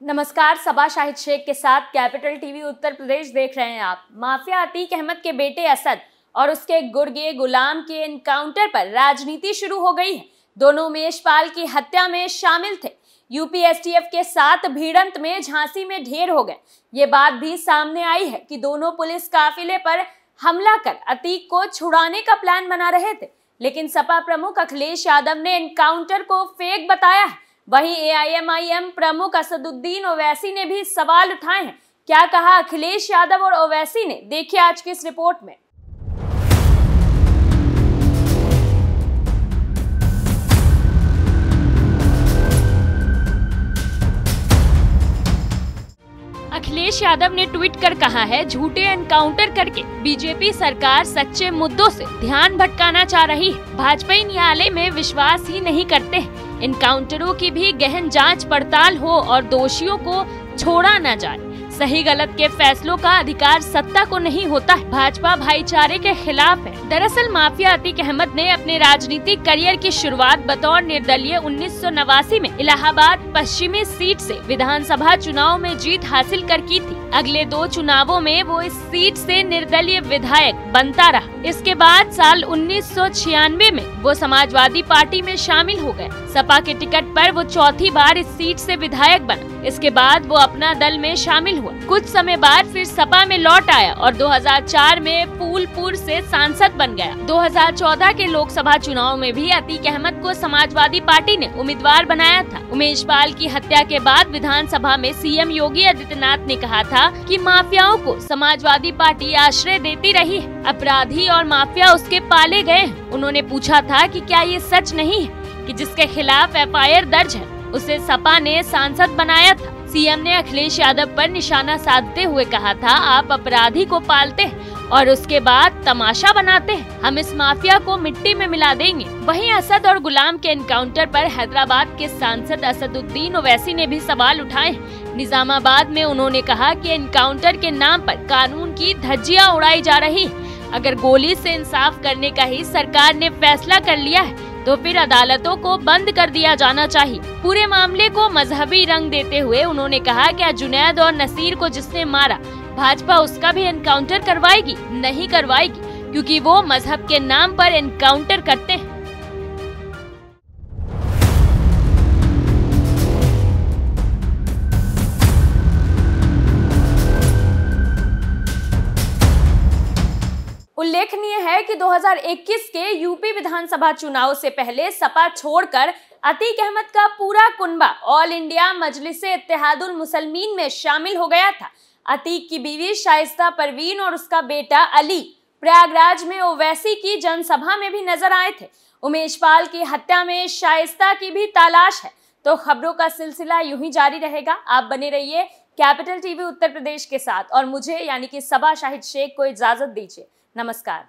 नमस्कार, सबा शाहिद शेख के साथ कैपिटल टीवी उत्तर प्रदेश देख रहे हैं आप। माफिया अतीक अहमद के बेटे असद और उसके गुर्गे गुलाम के एनकाउंटर पर राजनीति शुरू हो गई है। दोनों उमेश पाल की हत्या में शामिल थे। यूपी एसटीएफ के साथ भिड़ंत में झांसी में ढेर हो गए। ये बात भी सामने आई है कि दोनों पुलिस काफिले पर हमला कर अतीक को छुड़ाने का प्लान बना रहे थे, लेकिन सपा प्रमुख अखिलेश यादव ने एनकाउंटर को फेक बताया है। वहीं एआईएमआईएम प्रमुख असदुद्दीन ओवैसी ने भी सवाल उठाए हैं। क्या कहा अखिलेश यादव और ओवैसी ने, देखिए आज की इस रिपोर्ट में। अखिलेश यादव ने ट्वीट कर कहा है, झूठे एनकाउंटर करके बीजेपी सरकार सच्चे मुद्दों से ध्यान भटकाना चाह रही है। भाजपा न्यायालय में विश्वास ही नहीं करते। एनकाउंटरों की भी गहन जांच पड़ताल हो और दोषियों को छोड़ा न जाए। सही गलत के फैसलों का अधिकार सत्ता को नहीं होता है। भाजपा भाईचारे के खिलाफ है। दरअसल माफिया अतीक अहमद ने अपने राजनीतिक करियर की शुरुआत बतौर निर्दलीय 1989 में इलाहाबाद पश्चिमी सीट से विधानसभा चुनाव में जीत हासिल कर की थी। अगले 2 चुनावों में वो इस सीट से निर्दलीय विधायक बनता रहा। इसके बाद साल 1996 में वो समाजवादी पार्टी में शामिल हो गए। सपा के टिकट पर वो चौथी बार इस सीट से विधायक बना। इसके बाद वो अपना दल में शामिल हुआ। कुछ समय बाद फिर सपा में लौट आया और 2004 में फूलपुर से सांसद बन गया। 2014 के लोकसभा चुनाव में भी अतीक अहमद को समाजवादी पार्टी ने उम्मीदवार बनाया था। उमेश पाल की हत्या के बाद विधानसभा में सीएम योगी आदित्यनाथ ने कहा था कि माफियाओं को समाजवादी पार्टी आश्रय देती रही है, अपराधी और माफिया उसके पाले गए। उन्होंने पूछा था कि क्या ये सच नहीं है कि जिसके खिलाफ एफआईआर दर्ज है उसे सपा ने सांसद बनाया था। सीएम ने अखिलेश यादव पर निशाना साधते हुए कहा था, आप अपराधी को पालते हैं और उसके बाद तमाशा बनाते हैं। हम इस माफिया को मिट्टी में मिला देंगे। वहीं असद और गुलाम के एनकाउंटर पर हैदराबाद के सांसद असदुद्दीन ओवैसी ने भी सवाल उठाए। निजामाबाद में उन्होंने कहा कि एनकाउंटर के नाम पर कानून की धज्जियां उड़ाई जा रही है। अगर गोली से इंसाफ करने का ही सरकार ने फैसला कर लिया है तो फिर अदालतों को बंद कर दिया जाना चाहिए। पूरे मामले को मजहबी रंग देते हुए उन्होंने कहा, क्या जुनैद और नसीर को जिसने मारा भाजपा उसका भी एनकाउंटर करवाएगी? नहीं करवाएगी, क्योंकि वो मजहब के नाम पर एनकाउंटर करते हैं। उल्लेखनीय है कि 2021 के यूपी विधानसभा चुनाव से पहले सपा छोड़कर अतीक अहमद का पूरा कुनबा ऑल इंडिया मजलिसे इत्तेहादुल मुसलमीन में शामिल हो गया था। अतीक की बीवी शाइस्ता परवीन और उसका बेटा अली प्रयागराज में ओवैसी की जनसभा में भी नजर आए थे। उमेश पाल की हत्या में शाइस्ता की भी तलाश है। तो खबरों का सिलसिला यूं ही जारी रहेगा। आप बने रहिए कैपिटल टीवी उत्तर प्रदेश के साथ और मुझे यानी कि सबा शाहिद शेख को इजाजत दीजिए। नमस्कार।